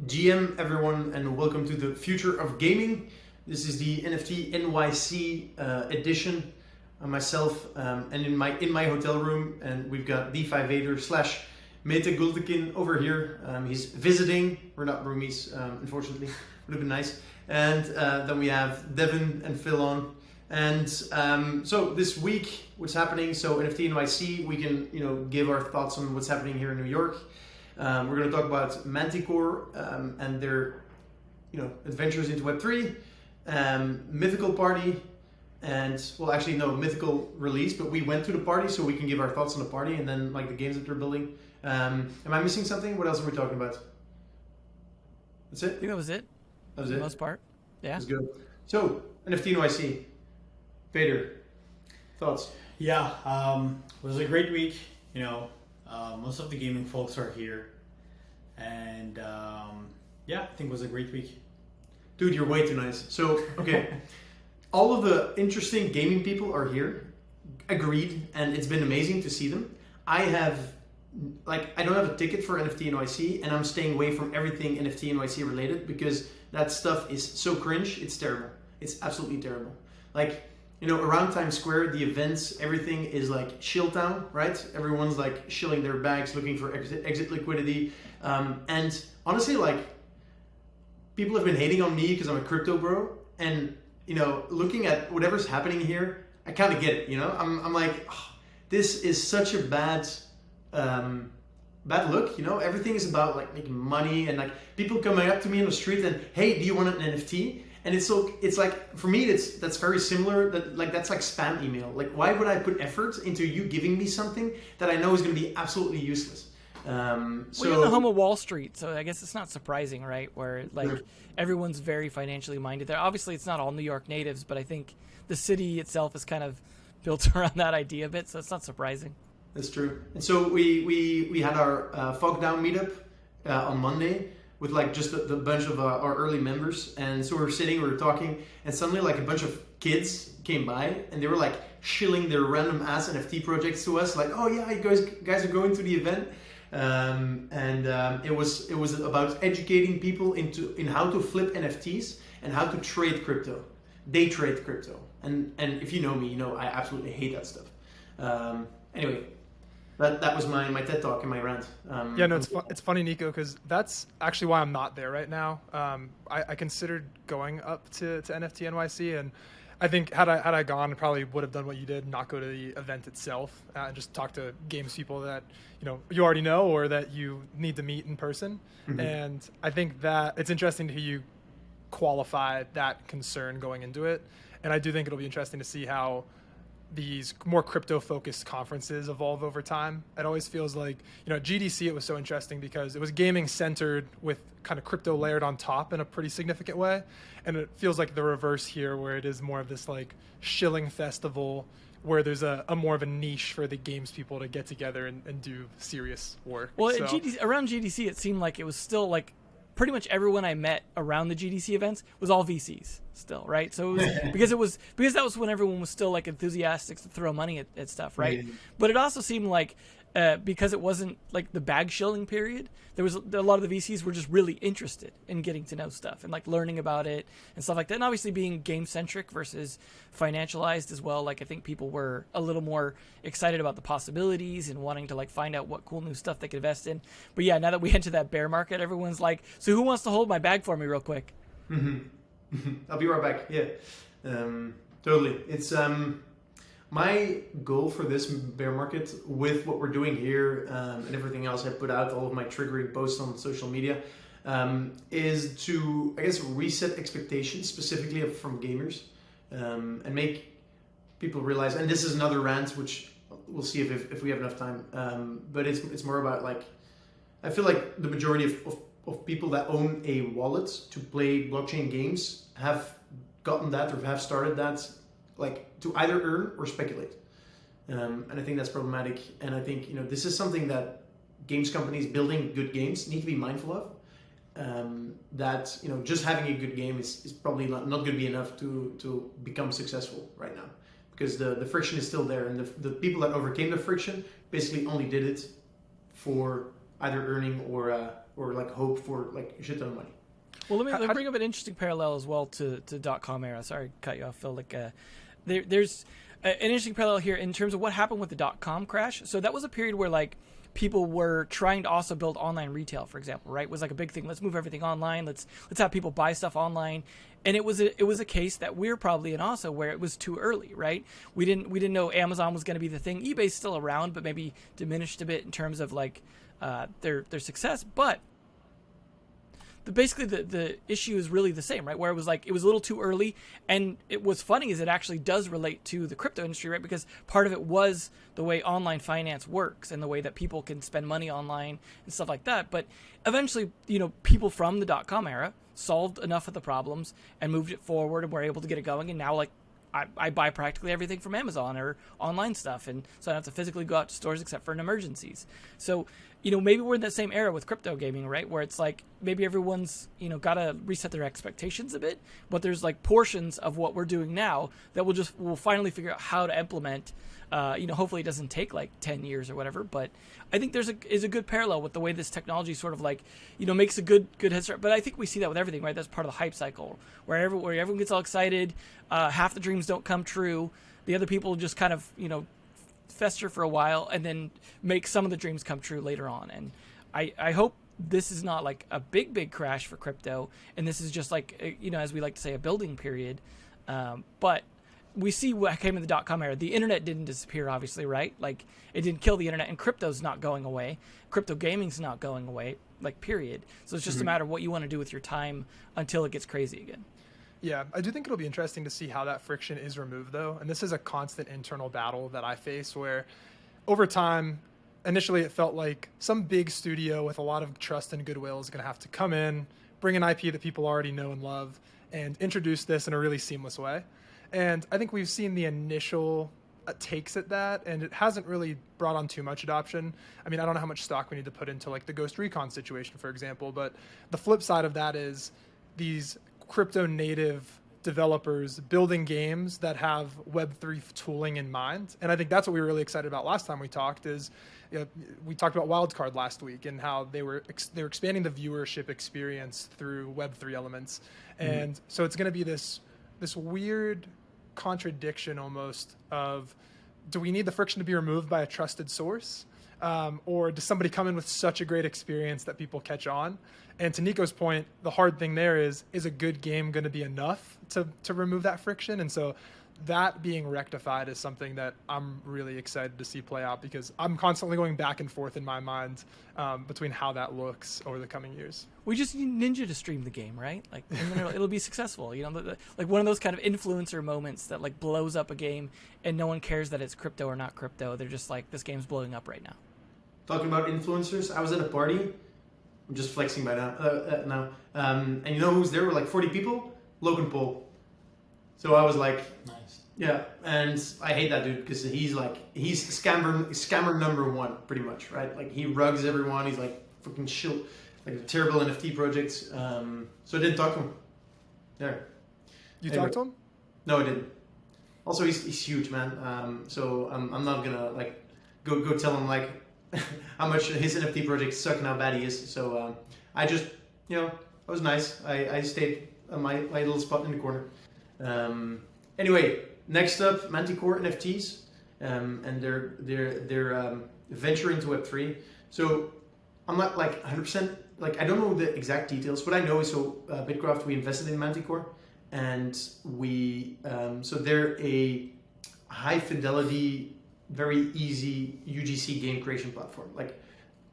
GM everyone, and welcome to the future of gaming. This is the NFT NYC edition. Myself and in my hotel room, and we've got Defi Vader slash Mythical over here. He's visiting. We're not roomies, unfortunately. We're looking nice. And then we have Devin and Phil on. And so this week, what's happening? So NFT NYC, we can give our thoughts on what's happening here in New York. We're going to talk about Manticore and their adventures into Web3, Mythical party, and well, actually no, Mythical release, but we went to the party so we can give our thoughts on the party and then like the games that they're building. Am I missing something? What else are we talking about? That's it? I think that was it. That was for it? the most part. Yeah. That's good. So NFT NYC, Vader, thoughts? Yeah, it was a great week. Most of the gaming folks are here, and yeah, I think it was a great week. Dude, you're way too nice. So, okay, all of the interesting gaming people are here. Agreed, and it's been amazing to see them. I don't have a ticket for NFT NYC, and I'm staying away from everything NFT NYC related because that stuff is so cringe. It's terrible. It's absolutely terrible. Around Times Square, the events, everything is like shill town, right? Everyone's like shilling their bags, looking for exit liquidity. And honestly, people have been hating on me because I'm a crypto bro. And, looking at whatever's happening here, I kind of get it, I'm like, oh, this is such a bad look, Everything is about like making money and like people coming up to me on the street and, hey, do you want an NFT? And it's like, for me, that's very similar. That's like spam email. Like, why would I put effort into you giving me something that I know is going to be absolutely useless? Well, you're the home of Wall Street, so I guess it's not surprising, right? Where Sure. Everyone's very financially minded there. Obviously, it's not all New York natives, but I think the city itself is kind of built around that idea a bit, so it's not surprising. That's true. And so we had our Fog Down meetup on Monday with just the bunch of our early members. And so we were talking, and suddenly a bunch of kids came by and they were shilling their random ass NFT projects to us. Like, oh yeah, you guys are going to the event. It was about educating people in how to flip NFTs and how to trade crypto. Day trade crypto. And if you know me, I absolutely hate that stuff. Anyway, that was my TED Talk and my rant. It's funny, Nico, because that's actually why I'm not there right now. I considered going up to NFT NYC, and I think had I gone, I probably would have done what you did, not go to the event itself, and just talk to games people that you already know or that you need to meet in person. Mm-hmm. And I think that it's interesting to hear you qualify that concern going into it, and I do think it'll be interesting to see how these more crypto-focused conferences evolve over time. It always feels like, GDC, it was so interesting because it was gaming centered with kind of crypto layered on top in a pretty significant way. And it feels like the reverse here, where it is more of this shilling festival where there's a more of a niche for the games people to get together and do serious work. Well, around GDC, it seemed like it was still pretty much everyone I met around the GDC events was all VCs still, right? So it was because that was when everyone was still enthusiastic to throw money at stuff, right? Yeah. But it also seemed like because it wasn't the bag shilling period, there was a lot of the VCs were just really interested in getting to know stuff and learning about it and stuff like that. And obviously being game centric versus financialized as well. I think people were a little more excited about the possibilities and wanting to find out what cool new stuff they could invest in. But yeah, now that we enter that bear market, everyone's like, so who wants to hold my bag for me real quick? Mm-hmm. I'll be right back. Yeah, totally. It's my goal for this bear market with what we're doing here and everything else I put out, all of my triggering posts on social media, is to, I guess, reset expectations specifically from gamers and make people realize, and this is another rant, which we'll see if we have enough time, but it's more about I feel like the majority of people that own a wallet to play blockchain games have gotten that or have started that to either earn or speculate. And I think that's problematic. And I think, this is something that games companies building good games need to be mindful of. That, just having a good game is probably not going to be enough to become successful right now. Because the friction is still there. And the people that overcame the friction basically only did it for either earning or or like hope for like a shit ton of money. Well, let me bring up an interesting parallel as well to .com era. Sorry to cut you off, Phil. Like, there's an interesting parallel here in terms of what happened with the .com crash. So that was a period where like people were trying to also build online retail, for example, right? It was like a big thing. Let's move everything online. Let's have people buy stuff online. And it was a case that we're probably in also where it was too early, right? We didn't know Amazon was going to be the thing. eBay's still around, but maybe diminished a bit in terms of like their success. But basically the issue is really the same, right? Where it was like it was a little too early, and what's funny is it actually does relate to the crypto industry, right? Because part of it was the way online finance works and the way that people can spend money online and stuff like that. But eventually, people from the .com era solved enough of the problems and moved it forward and were able to get it going. And now, like, I buy practically everything from Amazon or online stuff, and so I don't have to physically go out to stores except for in emergencies. So, maybe we're in that same era with crypto gaming, right? Where it's like maybe everyone's, got to reset their expectations a bit, but there's like portions of what we're doing now that we'll finally figure out how to implement. Hopefully it doesn't take like 10 years or whatever, but I think is a good parallel with the way this technology sort of like, makes a good head start. But I think we see that with everything, right? That's part of the hype cycle where everyone gets all excited. Half the dreams don't come true. The other people just kind of, fester for a while and then make some of the dreams come true later on. And I hope this is not like a big crash for crypto. And this is just like, as we like to say, a building period. But we see what came in the .com era. The internet didn't disappear, obviously, right? Like, it didn't kill the internet, and crypto's not going away. Crypto gaming's not going away, like, period. So it's just a matter of what you want to do with your time until it gets crazy again. Yeah, I do think it'll be interesting to see how that friction is removed, though. And this is a constant internal battle that I face where, over time, initially it felt like some big studio with a lot of trust and goodwill is going to have to come in, bring an IP that people already know and love, and introduce this in a really seamless way. And I think we've seen the initial takes at that, and it hasn't really brought on too much adoption. I mean, I don't know how much stock we need to put into like the Ghost Recon situation, for example, but the flip side of that is these crypto native developers building games that have Web3 tooling in mind. And I think that's what we were really excited about last time we talked is, we talked about Wildcard last week and how they were expanding the viewership experience through Web3 elements. And so it's going to be this weird contradiction almost of, do we need the friction to be removed by a trusted source? Or does somebody come in with such a great experience that people catch on? And to Nico's point, the hard thing there is a good game going to be enough to remove that friction? And so that being rectified is something that I'm really excited to see play out, because I'm constantly going back and forth in my mind between how that looks over the coming years. We just need Ninja to stream the game, right? Like, and then it'll be successful. Like one of those kind of influencer moments that like blows up a game, and no one cares that it's crypto or not crypto. They're just like, this game's blowing up right now. Talking about influencers, I was at a party. I'm just flexing by now. And you know who's there? Were like 40 people. Logan Paul. So I was like, Nice. yeah, and I hate that dude because he's scammer number one, pretty much, right? Like, he rugs everyone. He's like fucking shit, like terrible NFT projects. So I didn't talk to him. There. You Anyway. talked to him? No, I didn't. Also, he's huge, man. So I'm not gonna like go tell him like how much his NFT projects suck and how bad he is. So I just, I was nice. I stayed on my little spot in the corner. Anyway, next up, Manticore NFTs, and they're venture into Web3. So I'm not like 100%, like I don't know the exact details. What I know is Bitcraft, we invested in Manticore, and so they're a high fidelity, very easy UGC game creation platform, like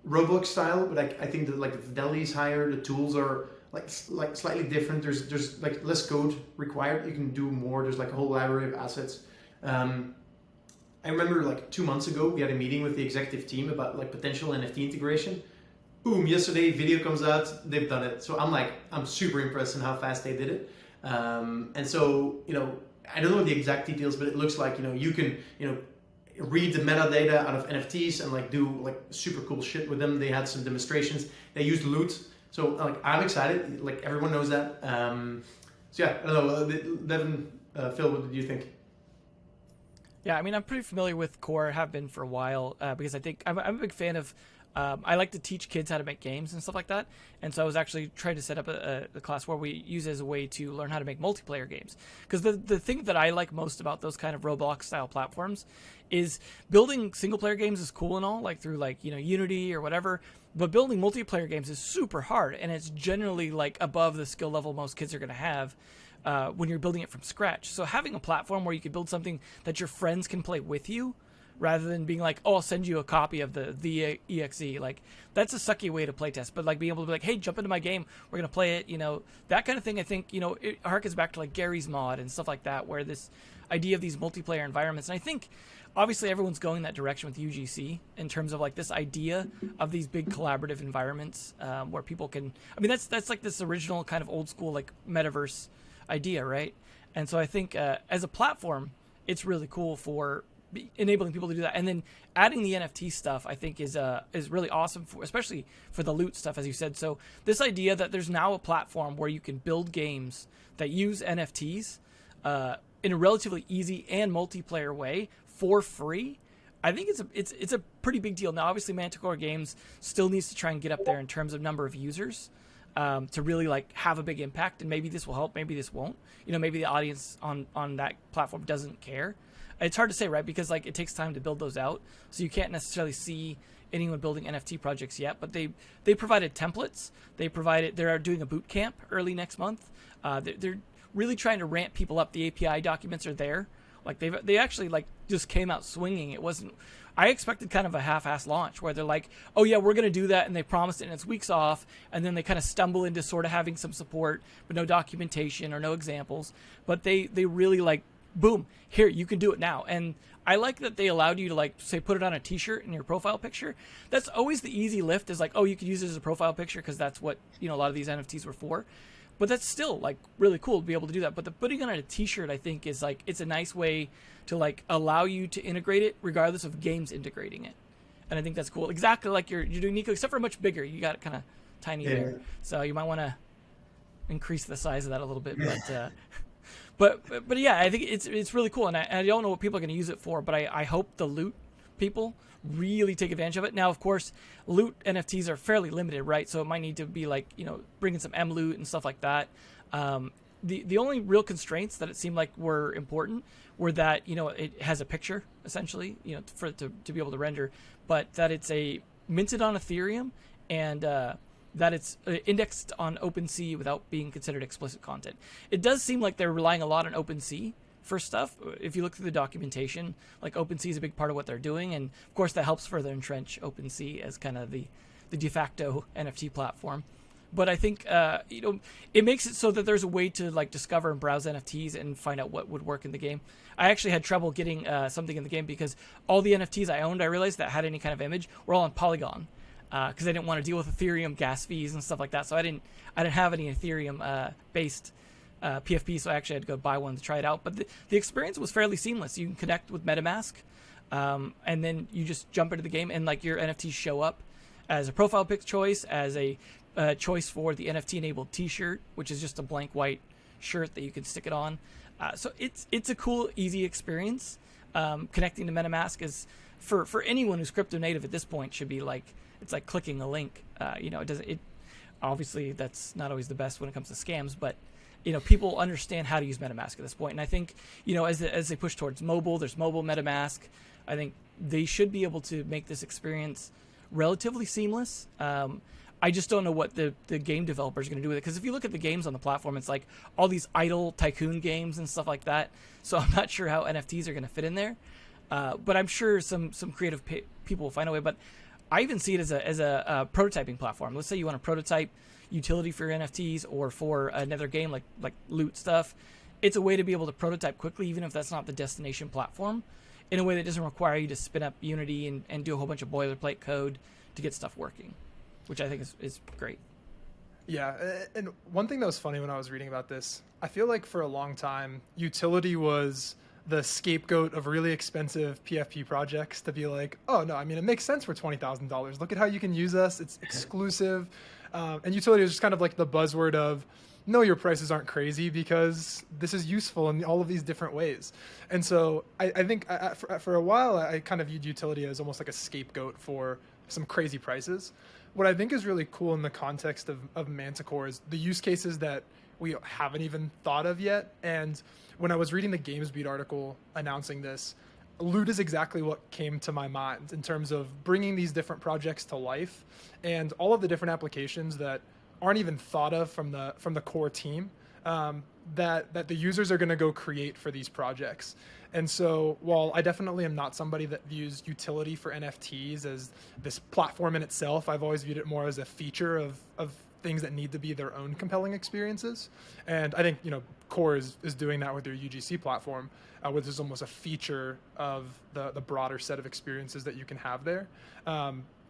Roblox style, but I think that like the fidelity is higher, the tools are like slightly different. There's like less code required. You can do more. There's like a whole library of assets. I remember like 2 months ago we had a meeting with the executive team about like potential NFT integration. Boom! Yesterday, video comes out. They've done it. So I'm super impressed in how fast they did it. And so I don't know the exact details, but it looks like you can read the metadata out of NFTs and like do like super cool shit with them. They had some demonstrations. They used loot. So like I'm excited. Like everyone knows that. So yeah, I don't know. Devin, Phil, what did you think? Yeah, I mean, I'm pretty familiar with Core, have been for a while, because I think I'm a big fan of I like to teach kids how to make games and stuff like that. And so I was actually trying to set up a class where we use it as a way to learn how to make multiplayer games. Because the thing that I like most about those kind of Roblox style platforms is building single player games is cool and all, like through like, Unity or whatever. But building multiplayer games is super hard, and it's generally like above the skill level most kids are going to have when you're building it from scratch. So having a platform where you can build something that your friends can play with you, rather than being like, oh, I'll send you a copy of the EXE. Like, that's a sucky way to play test. But like being able to be like, hey, jump into my game, we're gonna play it. That kind of thing. I think it harkens back to like Gary's Mod and stuff like that, where this idea of these multiplayer environments. And I think obviously everyone's going that direction with UGC in terms of like this idea of these big collaborative environments where people can. I mean, that's like this original kind of old school like metaverse idea, right? And so I think as a platform, it's really cool for enabling people to do that, and then adding the NFT stuff I think is really awesome, especially for the loot stuff, as you said. So this idea that there's now a platform where you can build games that use NFTs in a relatively easy and multiplayer way for free, I think it's a pretty big deal. Now, obviously, Manticore Games still needs to try and get up there in terms of number of users to really like have a big impact, and maybe this will help, maybe this won't. Maybe the audience on that platform doesn't care. It's hard to say, right? Because like it takes time to build those out, so you can't necessarily see anyone building NFT projects yet. But they provided templates. They're doing a boot camp early next month. They're really trying to ramp people up. The API documents are there. Like they actually like just came out swinging. It wasn't. I expected kind of a half-ass launch where they're like, oh yeah, we're going to do that, and they promised it, and it's weeks off, and then they kind of stumble into sort of having some support, but no documentation or no examples. But they really like, boom, here, you can do it now. And I like that they allowed you to like, say, put it on a t-shirt in your profile picture. That's always the easy lift, is like, oh, you could use it as a profile picture because that's what, a lot of these NFTs were for. But that's still like really cool to be able to do that. But the putting on a t-shirt, I think, is like, it's a nice way to like allow you to integrate it regardless of games integrating it. And I think that's cool. Exactly like you're doing, Nico, except for much bigger. You got it kind of tiny there. So you might want to increase the size of that a little bit. But yeah, I think it's really cool, and I don't know what people are going to use it for, but I hope the loot people really take advantage of it. Now, of course, loot NFTs are fairly limited, right? So it might need to be like, bringing some M loot and stuff like that. The only real constraints that it seemed like were important were that, it has a picture, essentially, for it to be able to render, but that it's minted on Ethereum, and that it's indexed on OpenSea without being considered explicit content. It does seem like they're relying a lot on OpenSea for stuff. If you look through the documentation, like OpenSea is a big part of what they're doing, and of course that helps further entrench OpenSea as kind of the de facto NFT platform. But I think it makes it so that there's a way to like discover and browse NFTs and find out what would work in the game. I actually had trouble getting something in the game because all the NFTs I owned, I realized that had any kind of image, were all on Polygon. Because I didn't want to deal with Ethereum gas fees and stuff like that, so I didn't have any Ethereum based PFP, so I actually had to go buy one to try it out. But the experience was fairly seamless. You can connect with MetaMask, and then you just jump into the game, and like your NFTs show up as a profile pic choice, as a choice for the NFT enabled T-shirt, which is just a blank white shirt that you can stick it on. So it's a cool, easy experience. Connecting to MetaMask is for anyone who's crypto native at this point should be like. It's like clicking a link. It obviously that's not always the best when it comes to scams, but people understand how to use MetaMask at this point. And I think as they push towards mobile, there's mobile MetaMask. I think they should be able to make this experience relatively seamless. I just don't know what the game developers are going to do with it, because if you look at the games on the platform, it's like all these idle tycoon games and stuff like that. So I'm not sure how NFTs are going to fit in there, but I'm sure some creative people will find a way. But I even see it as a prototyping platform. Let's say you want to prototype utility for your NFTs or for another game like loot stuff. It's a way to be able to prototype quickly, even if that's not the destination platform, in a way that doesn't require you to spin up Unity and do a whole bunch of boilerplate code to get stuff working, which I think is great. Yeah, and one thing that was funny when I was reading about this, I feel like for a long time, utility was the scapegoat of really expensive PFP projects to be like, oh no, I mean, it makes sense for $20,000. Look at how you can use us. It's exclusive. And utility is just kind of like the buzzword of, no, your prices aren't crazy because this is useful in all of these different ways. And so I think for a while, I kind of viewed utility as almost like a scapegoat for some crazy prices. What I think is really cool in the context of Manticore is the use cases that we haven't even thought of yet. And when I was reading the GamesBeat article announcing this, loot is exactly what came to my mind in terms of bringing these different projects to life and all of the different applications that aren't even thought of from the core team, that the users are going to go create for these projects. And so while I definitely am not somebody that views utility for NFTs as this platform in itself, I've always viewed it more as a feature of things that need to be their own compelling experiences. And I think, Core is doing that with their UGC platform, which is almost a feature of the broader set of experiences that you can have there.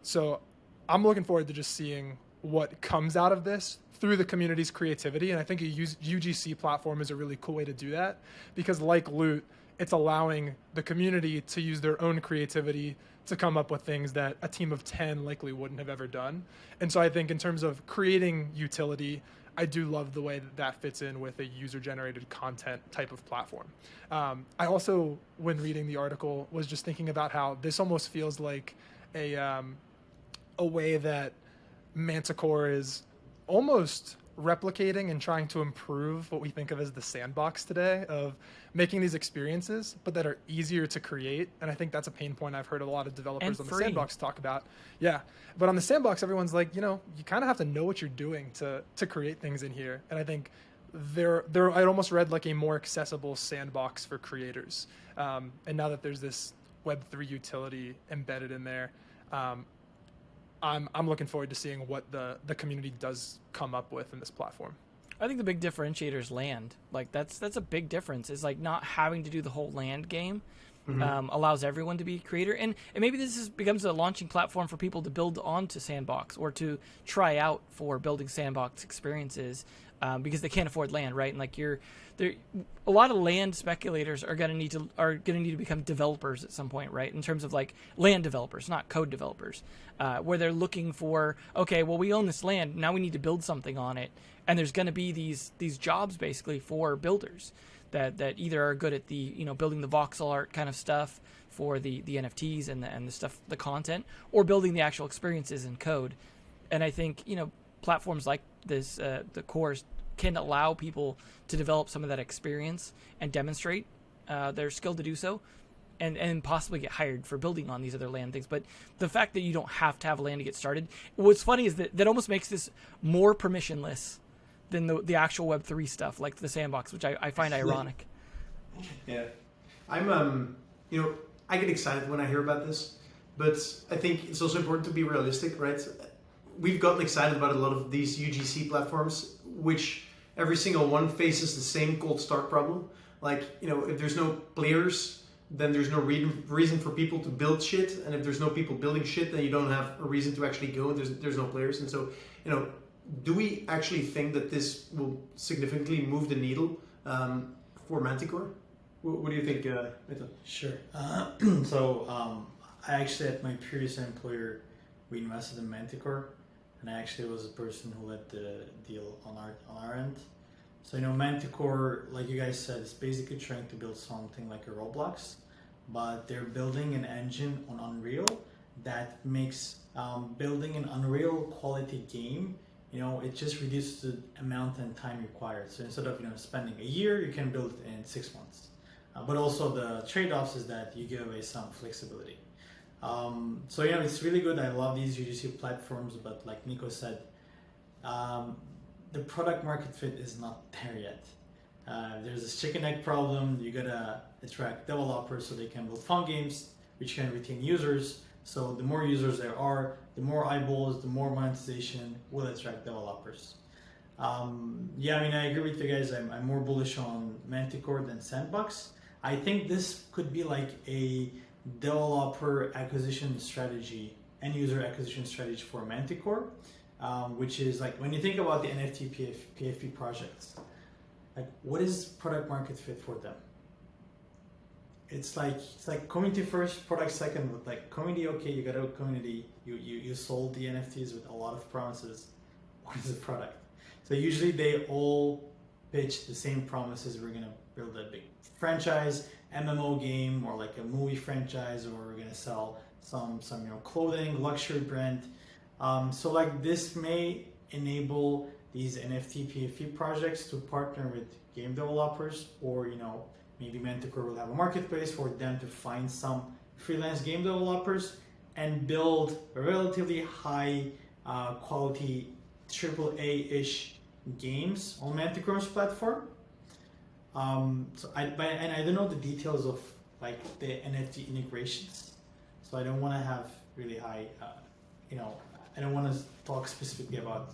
So I'm looking forward to just seeing what comes out of this through the community's creativity. And I think a UGC platform is a really cool way to do that, because like Loot, it's allowing the community to use their own creativity to come up with things that a team of 10 likely wouldn't have ever done. And so I think in terms of creating utility, I do love the way that fits in with a user-generated content type of platform. I also, when reading the article, was just thinking about how this almost feels like a way that Manticore is almost replicating and trying to improve what we think of as the sandbox today, of making these experiences, but that are easier to create. And I think that's a pain point I've heard a lot of developers on the sandbox talk about. Yeah. But on the sandbox, everyone's like, you kind of have to know what you're doing to create things in here. And I think I almost read like a more accessible sandbox for creators. And now that there's this Web3 utility embedded in there, I'm looking forward to seeing what the community does come up with in this platform. I think the big differentiator is land. Like that's a big difference. Is like not having to do the whole land game. Allows everyone to be a creator, and maybe this becomes a launching platform for people to build onto Sandbox or to try out for building Sandbox experiences, because they can't afford land, right? And like a lot of land speculators are gonna need to become developers at some point, right? In terms of like land developers, not code developers, where they're looking for, okay, well we own this land, now we need to build something on it, and there's gonna be these jobs basically for builders that either are good at the building the voxel art kind of stuff for the NFTs and the stuff, the content, or building the actual experiences in code. And I think platforms like this, the Cores, can allow people to develop some of that experience and demonstrate their skill to do so, and possibly get hired for building on these other land things. But the fact that you don't have to have land to get started, what's funny is that almost makes this more permissionless than the actual Web3 stuff, like the sandbox, which I find ironic. Yeah. I'm, I get excited when I hear about this, but I think it's also important to be realistic, right? We've gotten excited about a lot of these UGC platforms, which every single one faces the same cold start problem. Like, if there's no players, then there's no reason for people to build shit. And if there's no people building shit, then you don't have a reason to actually go. There's no players. And so, do we actually think that this will significantly move the needle for Manticore? What do you think, Mito? Sure. I actually, at my previous employer, we invested in Manticore, and I actually was the person who led the deal on our end. So Manticore, like you guys said, is basically trying to build something like a Roblox, but they're building an engine on Unreal that makes building an Unreal quality game, it just reduces the amount and time required. So instead of spending a year, you can build it in 6 months. But also the trade-offs is that you give away some flexibility. It's really good. I love these UGC platforms, but like Nico said, the product market fit is not there yet. There's this chicken egg problem. You gotta attract developers so they can build fun games, which can retain users. So the more users there are, the more eyeballs, the more monetization will attract developers. I agree with you guys. I'm more bullish on Manticore than Sandbox. I think this could be like a developer acquisition strategy, end user acquisition strategy for Manticore, which is like when you think about the NFT PFP projects, like what is product market fit for them? It's like community first, product second. With like community, okay, you got a community, you sold the NFTs with a lot of promises. What is the product? So usually they all pitch the same promises. We're gonna build a big franchise, MMO game or like a movie franchise, or we're gonna sell some clothing, luxury brand. So like this may enable these NFT PFP projects to partner with game developers, or maybe Manticore will have a marketplace for them to find some freelance game developers and build a relatively high quality AAA-ish games on Manticore's platform. So I don't know the details of like the NFT integrations, so I don't want to have really high, I don't want to talk specifically about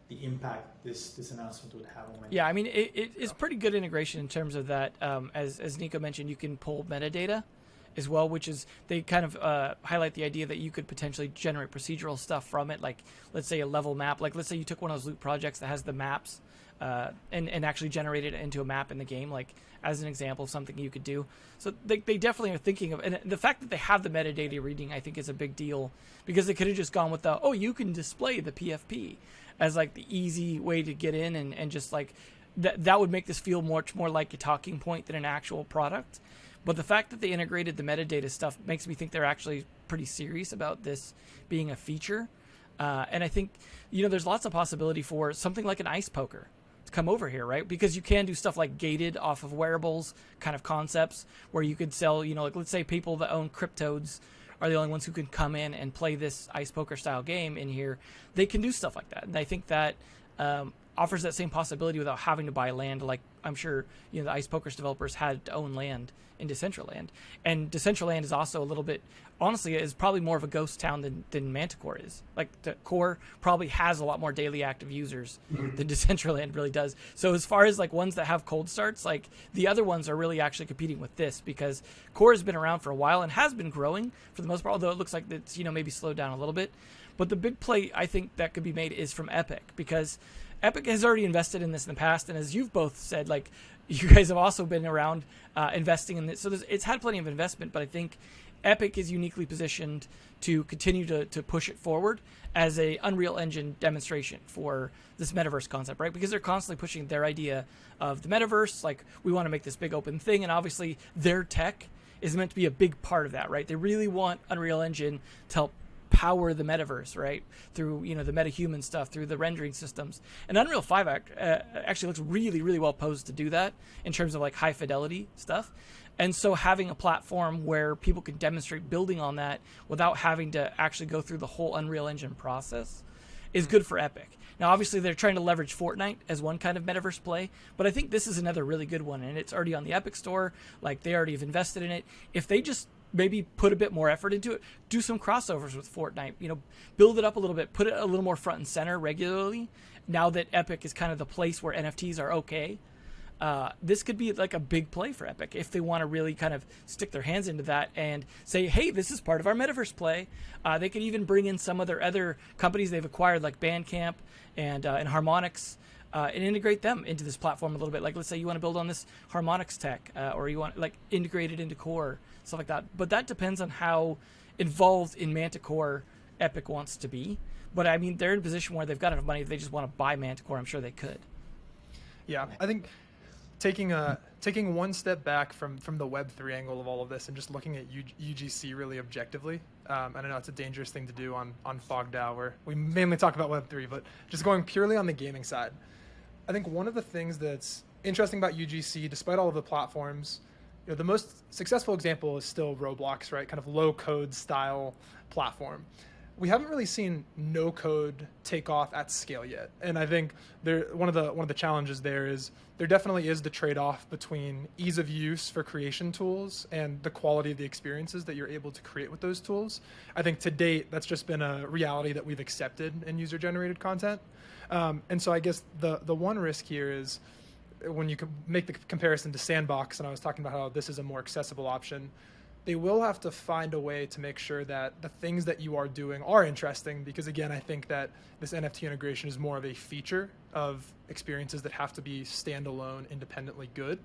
the impact this announcement would have on Manticore. Yeah, I mean, it is pretty good integration in terms of that. As Nico mentioned, you can pull metadata as well, which is, they kind of highlight the idea that you could potentially generate procedural stuff from it, like let's say a level map. Like let's say you took one of those loot projects that has the maps and actually generated it into a map in the game, like as an example of something you could do. So they definitely are thinking of, and the fact that they have the metadata reading, I think, is a big deal, because they could have just gone with the, oh, you can display the PFP as like the easy way to get in, and just like that would make this feel much more like a talking point than an actual product. But the fact that they integrated the metadata stuff makes me think they're actually pretty serious about this being a feature. And I think, there's lots of possibility for something like an ice poker to come over here, right? Because you can do stuff like gated off of wearables kind of concepts, where you could sell, like let's say people that own cryptodes are the only ones who can come in and play this ice poker style game in here. They can do stuff like that. And I think that offers that same possibility without having to buy land, like I'm sure the ice poker's developers had to own land in Decentraland. And Decentraland is also a little bit, honestly, is probably more of a ghost town than Manticore is. Like the core probably has a lot more daily active users than Decentraland really does. So as far as like ones that have cold starts, like the other ones are really actually competing with this, because core has been around for a while and has been growing for the most part, although it looks like it's maybe slowed down a little bit. But the big play I think that could be made is from Epic, because Epic has already invested in this in the past, and as you've both said, like you guys have also been around investing in this, so it's had plenty of investment. But I think Epic is uniquely positioned to continue to push it forward as a Unreal Engine demonstration for this metaverse concept, right? Because they're constantly pushing their idea of the metaverse, like we want to make this big open thing, and obviously their tech is meant to be a big part of that, right? They really want Unreal Engine to help power the metaverse, right, through the metahuman stuff, through the rendering systems. And Unreal 5 actually looks really, really well posed to do that in terms of like high fidelity stuff. And so having a platform where people can demonstrate building on that without having to actually go through the whole Unreal Engine process is good for Epic. Now, obviously, they're trying to leverage Fortnite as one kind of metaverse play, but I think this is another really good one, and it's already on the Epic Store. Like, they already have invested in it. If they just maybe put a bit more effort into it, do some crossovers with Fortnite, build it up a little bit, put it a little more front and center regularly. Now that Epic is kind of the place where NFTs are okay, this could be like a big play for Epic if they want to really kind of stick their hands into that and say, hey, this is part of our metaverse play. They could even bring in some of their other companies they've acquired, like Bandcamp and Harmonix, and integrate them into this platform a little bit. Like, let's say you want to build on this Harmonix tech, or you want like integrate it into core, stuff like that. But that depends on how involved in Manticore Epic wants to be. But I mean, they're in a position where they've got enough money. If they just want to buy Manticore, I'm sure they could. Yeah, I think taking one step back from the Web3 angle of all of this and just looking at UGC really objectively. I know it's a dangerous thing to do on FogDAO, where we mainly talk about Web3, but just going purely on the gaming side. I think one of the things that's interesting about UGC, despite all of the platforms, the most successful example is still Roblox, right? Kind of low code style platform. We haven't really seen no code take off at scale yet. And I think one of the challenges there is there definitely is the trade-off between ease of use for creation tools and the quality of the experiences that you're able to create with those tools. I think to date, that's just been a reality that we've accepted in user-generated content. And so I guess the one risk here is when you make the comparison to Sandbox, and I was talking about how this is a more accessible option, they will have to find a way to make sure that the things that you are doing are interesting, because again, I think that this NFT integration is more of a feature of experiences that have to be standalone, independently good.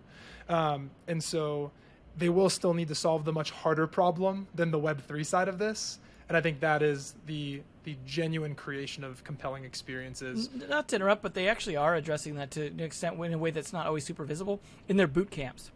And so they will still need to solve the much harder problem than the Web3 side of this. And I think that is the genuine creation of compelling experiences. Not to interrupt, but they actually are addressing that to an extent in a way that's not always super visible in their boot camps.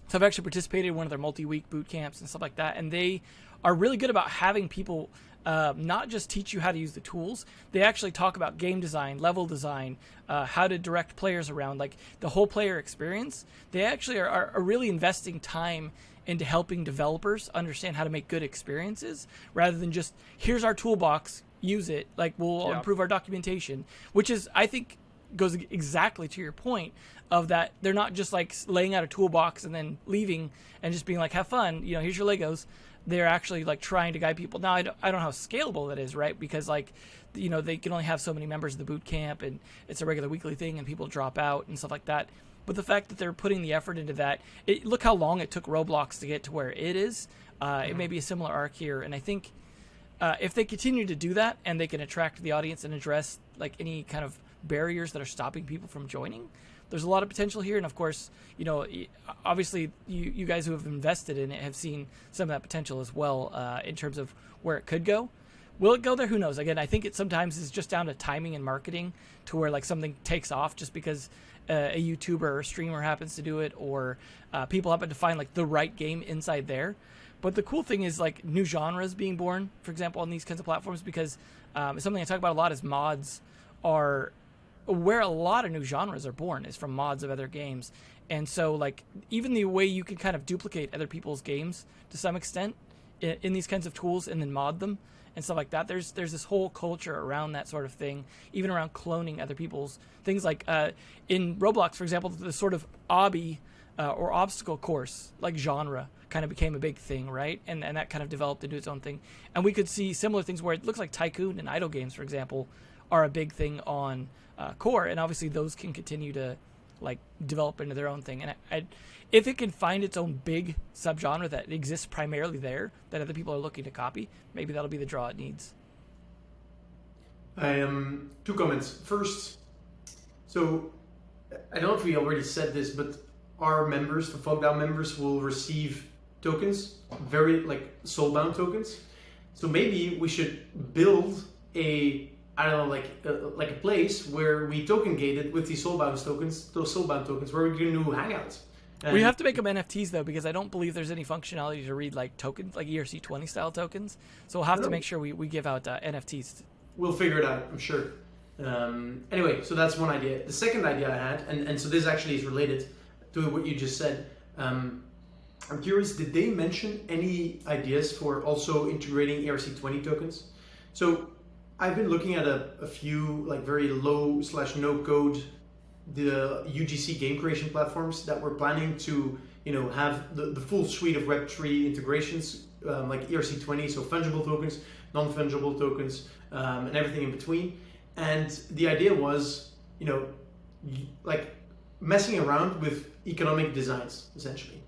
So I've actually participated in one of their multi-week boot camps and stuff like that, and they are really good about having people not just teach you how to use the tools. They actually talk about game design, level design, how to direct players around, like the whole player experience. They actually are really investing time into helping developers understand how to make good experiences, rather than just, here's our toolbox, use it, like we'll improve our documentation, which is, I think, goes exactly to your point of that they're not just like laying out a toolbox and then leaving and just being like, have fun, here's your Legos. They're actually like trying to guide people. Now, I don't know how scalable that is, right? Because like, they can only have so many members of the boot camp, and it's a regular weekly thing, and people drop out and stuff like that. But the fact that they're putting the effort into that, look how long it took Roblox to get to where it is. It may be a similar arc here, and I think if they continue to do that, and they can attract the audience and address like any kind of barriers that are stopping people from joining, there's a lot of potential here. And of course, obviously you guys who have invested in it have seen some of that potential as well, in terms of where it could go. Will it go there? Who knows? Again, I think it sometimes is just down to timing and marketing, to where like something takes off just because a YouTuber or a streamer happens to do it, or people happen to find like the right game inside there. But the cool thing is like new genres being born, for example, on these kinds of platforms, because something I talk about a lot is mods are where a lot of new genres are born, is from mods of other games. And so like even the way you can kind of duplicate other people's games to some extent in these kinds of tools and then mod them and stuff like that, there's this whole culture around that sort of thing, even around cloning other people's things. Like in Roblox, for example, the sort of obby or obstacle course like genre kind of became a big thing, right? And that kind of developed into its own thing. And we could see similar things where it looks like Tycoon and idle games, for example, are a big thing on Core, and obviously those can continue to like develop into their own thing. And if it can find its own big subgenre that exists primarily there, that other people are looking to copy, maybe that'll be the draw it needs. Two comments. First, so I don't know if we already said this, but our members, the Fogdown members, will receive tokens, very like soulbound tokens. So maybe we should build like a place where we token gate it with these soulbound tokens, where we can do hangouts. And we have to make them NFTs though, because I don't believe there's any functionality to read like tokens, like ERC20 style tokens. So we'll have to make sure we give out NFTs. We'll figure it out, I'm sure. Anyway, so that's one idea. The second idea I had, and so this actually is related to what you just said. I'm curious, did they mention any ideas for also integrating ERC20 tokens? So I've been looking at a few like very low / no code, the UGC game creation platforms that were planning to have the full suite of Web3 integrations, like ERC20, so fungible tokens, non-fungible tokens, and everything in between. And the idea was, like messing around with economic designs, essentially.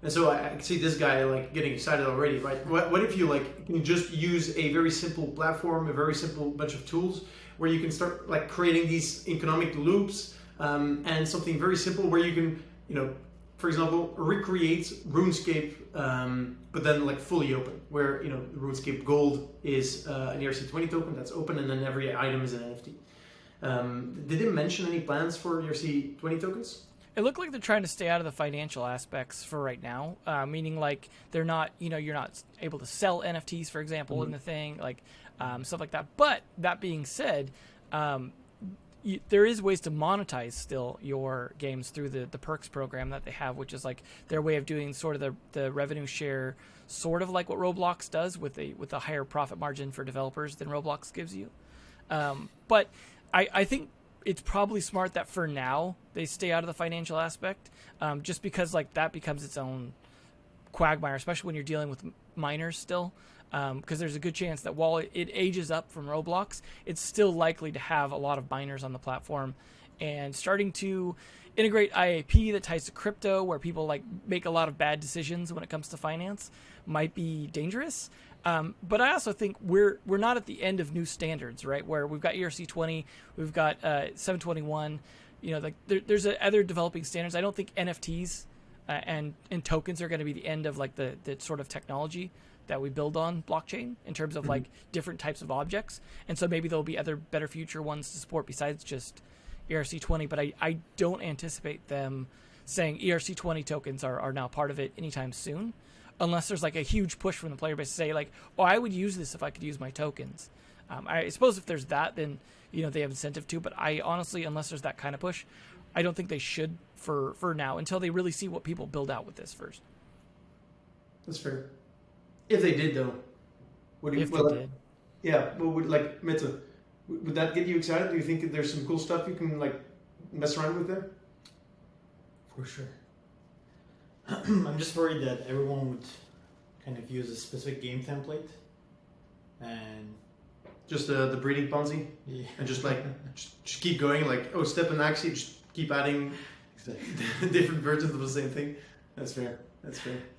And so I see this guy like getting excited already, right? What if you like can just use a very simple platform, a very simple bunch of tools, where you can start like creating these economic loops, and something very simple where you can, for example, recreate RuneScape, but then like fully open, where RuneScape Gold is an ERC20 token that's open, and then every item is an NFT. Did they mention any plans for ERC20 tokens? It looked like they're trying to stay out of the financial aspects for right now, meaning like they're not, you're not able to sell NFTs, for example, in the thing, like stuff like that. But that being said, there is ways to monetize still your games through the perks program that they have, which is like their way of doing sort of the revenue share, sort of like what Roblox does with a higher profit margin for developers than Roblox gives you. But I think it's probably smart that for now they stay out of the financial aspect, just because like that becomes its own quagmire, especially when you're dealing with minors still, because there's a good chance that while it ages up from Roblox, it's still likely to have a lot of minors on the platform, and starting to integrate IAP that ties to crypto, where people like make a lot of bad decisions when it comes to finance, might be dangerous. But I also think we're not at the end of new standards, right? Where we've got ERC20, we've got 721. Like there's other developing standards. I don't think NFTs and tokens are going to be the end of like the sort of technology that we build on blockchain in terms of like different types of objects. And so maybe there'll be other better future ones to support besides just ERC20. But I don't anticipate them saying ERC20 tokens are now part of it anytime soon, unless there's like a huge push from the player base to say like, oh, I would use this if I could use my tokens. I suppose if there's that, then they have incentive to. But I honestly, unless there's that kind of push, I don't think they should for now until they really see what people build out with this first. That's fair. If they did, though, what do you? If they did. Yeah, but like Meta, would that get you excited? Do you think that there's some cool stuff you can like mess around with there? For sure. I'm just worried that everyone would kind of use a specific game template and just the breeding Ponzi, and just like just keep going. Like step and axie, just keep adding different versions of the same thing. That's fair.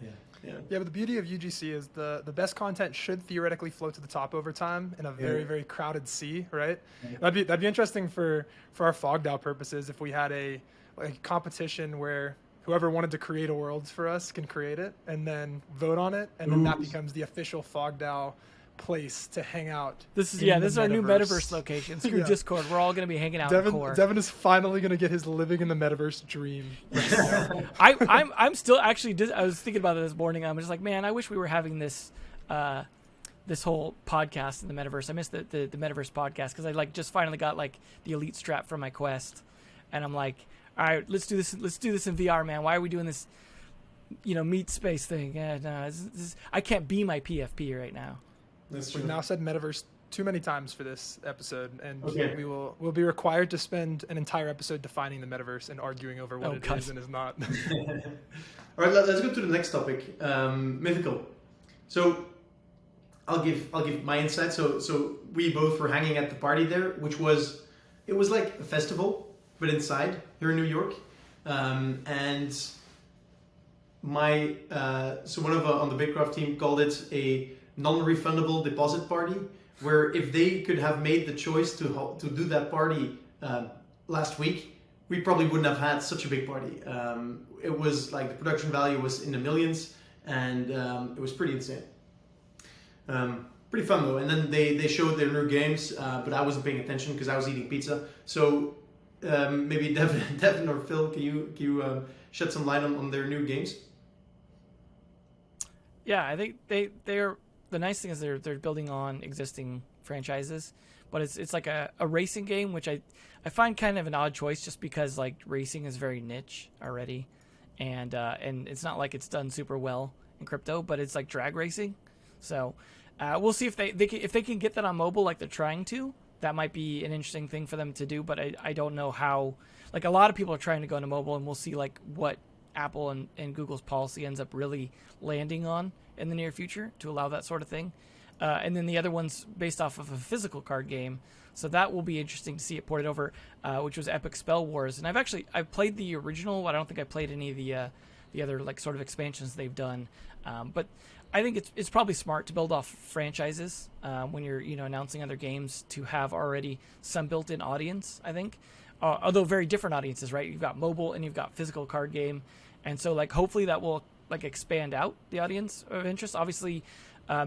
Yeah. Yeah, but the beauty of UGC is the best content should theoretically float to the top over time in a very, very crowded sea, right? Yeah. That'd be interesting for our FogDAO purposes if we had a competition where whoever wanted to create a world for us can create it and then vote on it, and then that becomes the official FogDAO place to hang out. This is our new metaverse location. Screw Discord. We're all going to be hanging out in Core. Devin is finally going to get his living in the metaverse dream. I'm still actually. I was thinking about it this morning. I'm just like, man, I wish we were having this this whole podcast in the metaverse. I missed the metaverse podcast because I just finally got the elite strap from my Quest, and I'm like, all right, let's do this. Let's do this in VR, man. Why are we doing this? Meat space thing. Yeah, no, I can't be my PFP right now. We've now said metaverse too many times for this episode, and we'll be required to spend an entire episode defining the metaverse and arguing over what it is and is not. All right, let's go to the next topic, Mythical. So I'll give my insight. So we both were hanging at the party there, which was like a festival, but inside here in New York, and my so one of on the Bitcraft team called it a non-refundable deposit party, where if they could have made the choice to do that party last week, we probably wouldn't have had such a big party. It was like the production value was in the millions, and it was pretty insane. Pretty fun though. And then they showed their new games, but I wasn't paying attention because I was eating pizza. So maybe Devin or Phil, can you shed some light on their new games? Yeah, I think they're. The nice thing is they're building on existing franchises, but it's like a racing game, which I find kind of an odd choice just because racing is very niche already, and it's not like it's done super well in crypto, but it's like drag racing. So we'll see if they can get that on mobile like they're trying to. That might be an interesting thing for them to do, but I don't know how. A lot of people are trying to go into mobile, and we'll see what Apple and Google's policy ends up really landing on in the near future to allow that sort of thing. And then the other one's based off of a physical card game. So that will be interesting to see it ported over, which was Epic Spell Wars. And I've played the original. I don't think I played any of the other sort of expansions they've done. But I think it's probably smart to build off franchises when you're announcing other games to have already some built-in audience, I think. Although very different audiences, right? You've got mobile and you've got physical card game. And so hopefully that will expand out the audience of interest. Obviously,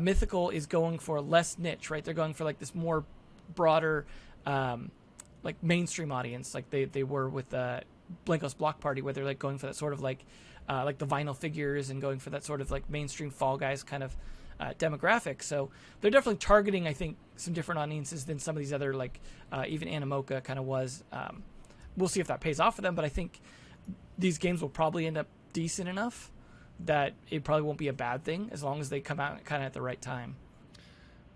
Mythical is going for less niche, right? They're going for this more broader, mainstream audience, like they were with Blanco's Block Party, where they're going for that sort of like the vinyl figures and going for that sort of mainstream Fall Guys kind of demographic. So they're definitely targeting, I think, some different audiences than some of these other even Animoca kind of was. We'll see if that pays off for them, but I think these games will probably end up decent enough that it probably won't be a bad thing as long as they come out kind of at the right time.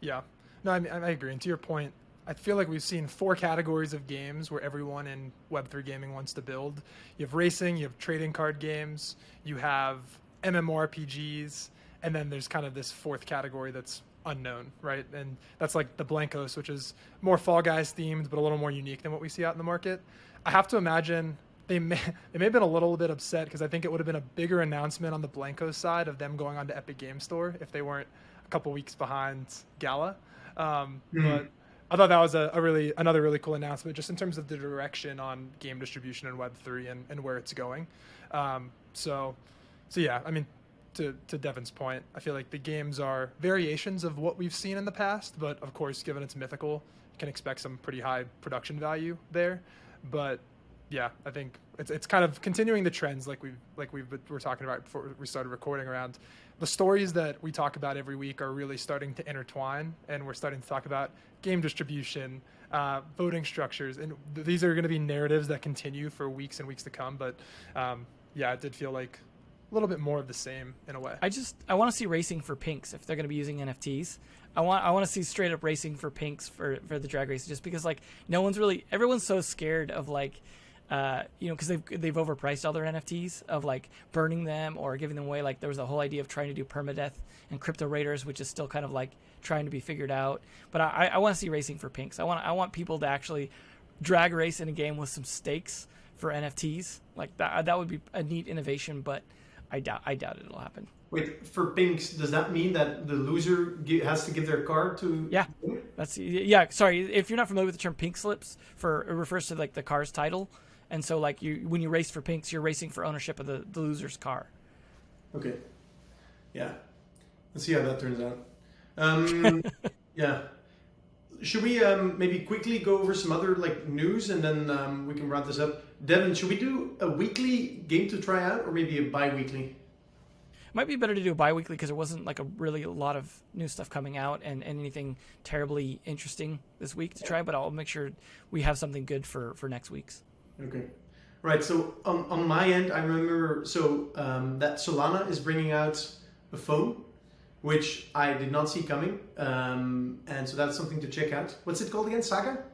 Yeah. No, I agree. And to your point, I feel like we've seen 4 categories of games where everyone in Web3 gaming wants to build. You have racing, you have trading card games, you have MMORPGs, and then there's kind of this 4th category that's unknown, right? And that's the Blancos, which is more Fall Guys themed, but a little more unique than what we see out in the market. I have to imagine they may have been a little bit upset because I think it would have been a bigger announcement on the Blancos side of them going on to Epic Game Store if they weren't a couple weeks behind Gala. But I thought that was another really cool announcement just in terms of the direction on game distribution in Web3 and where it's going. So yeah, I mean, to Devin's point, I feel like the games are variations of what we've seen in the past, but of course, given it's Mythical, you can expect some pretty high production value there. But yeah, I think it's kind of continuing the trends like we're talking about before we started recording around the stories that we talk about every week are really starting to intertwine, and we're starting to talk about game distribution, voting structures, and these are going to be narratives that continue for weeks and weeks to come. But yeah, it did feel like a little bit more of the same in a way. I want to see racing for pinks if they're going to be using NFTs. I want to see straight up racing for pinks for the drag race, just because like everyone's so scared of like because they've overpriced all their NFTs, of like burning them or giving them away. Like there was a whole idea of trying to do permadeath and crypto raiders, which is still kind of like trying to be figured out. But I want to see racing for pinks. I want people to actually drag race in a game with some stakes for NFTs. Like that would be a neat innovation, but I doubt it'll happen. Wait, for pinks, does that mean that the loser has to give their card to? Yeah, Sorry, if you're not familiar with the term pink slips, it refers to like the car's title, and so like when you race for pinks, you're racing for ownership of the loser's car. Okay. Yeah. Let's see how that turns out. Yeah. Should we maybe quickly go over some other like news, and then we can wrap this up? Devin, should we do a weekly game to try out, or maybe a bi-weekly? Might be better to do a bi-weekly because there wasn't like a lot of new stuff coming out and anything terribly interesting this week to try, but I'll make sure we have something good for next week's. Okay. Right, so on my end, I remember that Solana is bringing out a phone, which I did not see coming, and so that's something to check out. What's it called again? Saga?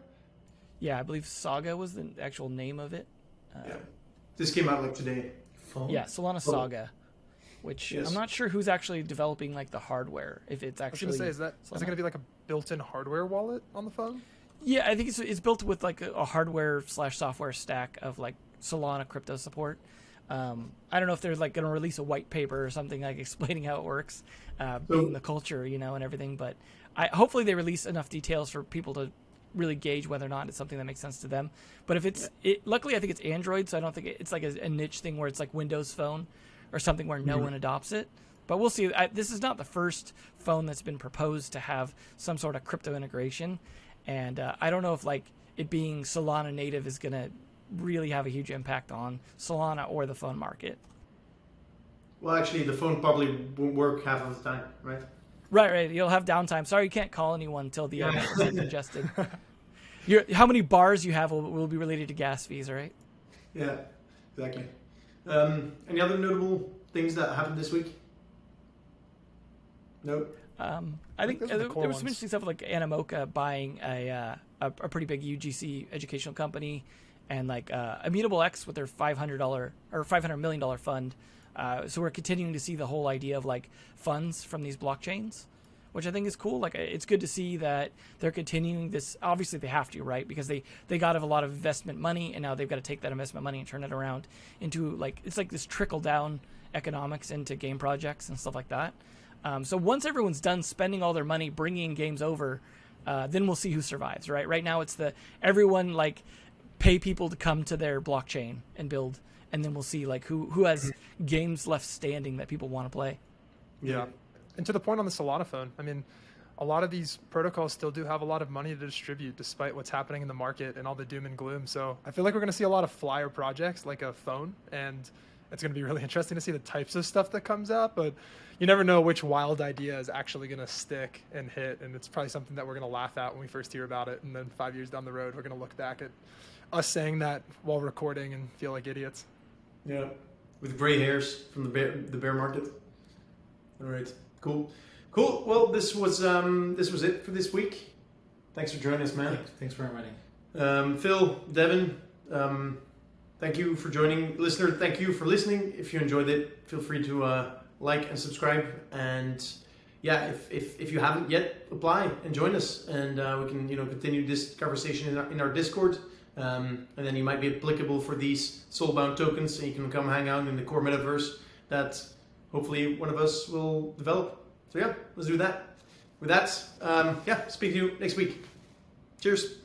Yeah, I believe Saga was the actual name of it. Yeah. This came out like today. Phone? Yeah, Solana Saga. Which yes. I'm not sure who's actually developing like the hardware. If it's actually, I was going to say, is it going to be like a built-in hardware wallet on the phone? Yeah, I think it's built with like a hardware/software stack of like Solana crypto support. I don't know if they're like going to release a white paper or something like explaining how it works, being the culture, and everything. But hopefully they release enough details for people to really gauge whether or not it's something that makes sense to them. But if luckily I think it's Android, so I don't think it's like a niche thing where it's like Windows Phone or something where no one adopts it. But we'll see. This is not the first phone that's been proposed to have some sort of crypto integration. And I don't know if like it being Solana native is going to really have a huge impact on Solana or the phone market. Well, actually, the phone probably won't work half of the time, right? Right. You'll have downtime. Sorry, you can't call anyone until the is congested. How many bars you have will be related to gas fees, right? Yeah, exactly. Any other notable things that happened this week? Nope. I think there was some interesting stuff like Animoca buying a pretty big UGC educational company, and like Immutable X with their $500 million fund. So we're continuing to see the whole idea of like funds from these blockchains, which I think is cool. Like it's good to see that they're continuing this. Obviously they have to, right? Because they got a lot of investment money, and now they've got to take that investment money and turn it around into like, it's like this trickle down economics into game projects and stuff like that. So once everyone's done spending all their money bringing games over, then we'll see who survives, right? Right now it's everyone like pay people to come to their blockchain and build, and then we'll see like who has games left standing that people want to play. Yeah. And to the point on the Solana phone, I mean, a lot of these protocols still do have a lot of money to distribute despite what's happening in the market and all the doom and gloom. So I feel like we're going to see a lot of flyer projects like a phone, and it's going to be really interesting to see the types of stuff that comes out, but you never know which wild idea is actually going to stick and hit, and it's probably something that we're going to laugh at when we first hear about it, and then 5 years down the road, we're going to look back at us saying that while recording and feel like idiots. Yeah, with gray hairs from the bear market. All right, cool. Well, this was it for this week. Thanks for joining us, man. Thanks for inviting. Phil, Devin, thank you for joining. Listener, thank you for listening. If you enjoyed it, feel free to like and subscribe. And yeah, if you haven't yet, apply and join us, and we can continue this conversation in our Discord. And then you might be applicable for these soulbound tokens, and you can come hang out in the core metaverse that hopefully one of us will develop. So yeah, let's do that. With that, speak to you next week. Cheers.